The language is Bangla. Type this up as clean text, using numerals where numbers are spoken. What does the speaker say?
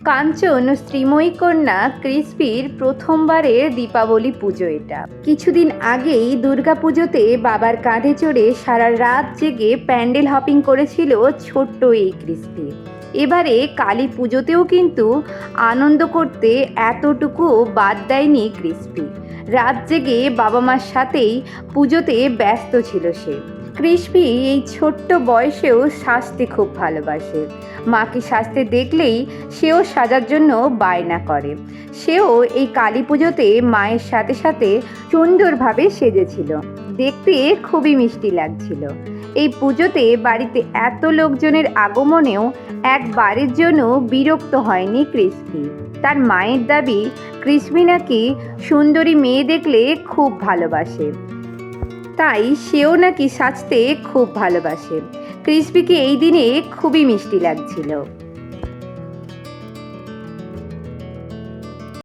কাঞ্চন ও শ্রীময়ী কন্যা ক্রিসপির প্রথমবারের দীপাবলি পুজো এটা। কিছুদিন আগেই দুর্গাপুজোতে বাবার কাঁধে চড়ে সারা রাত জেগে প্যান্ডেল হপিং করেছিল ছোট্ট এই ক্রিসপি। এবারে কালী পুজোতেও কিন্তু আনন্দ করতে এতটুকু বাদ দেয়নি ক্রিসপি। রাত জেগে বাবা মার সাথেই পুজোতে ব্যস্ত ছিল সে। ক্রিসপি এই ছোট্ট বয়সেও সাজতে খুব ভালোবাসে। মাকে সাজতে দেখলেই সেও সাজার জন্য বায়না করে। সেও এই কালী পুজোতে মায়ের সাথে সাথে সুন্দরভাবে সেজেছিল, দেখতে খুবই মিষ্টি লাগছিল। এই পুজোতে বাড়িতে এত লোকজনের আগমনেও একবারের জন্য বিরক্ত হয়নি ক্রিসপি। তার মায়ের দাবি, ক্রিসপি নাকি সুন্দরী মেয়ে দেখলে খুব ভালোবাসে, তাই সেও নাকি সাজতে খুব ভালোবাসে। ক্রিসপিকে এই দিনে খুবই মিষ্টি লাগছিল।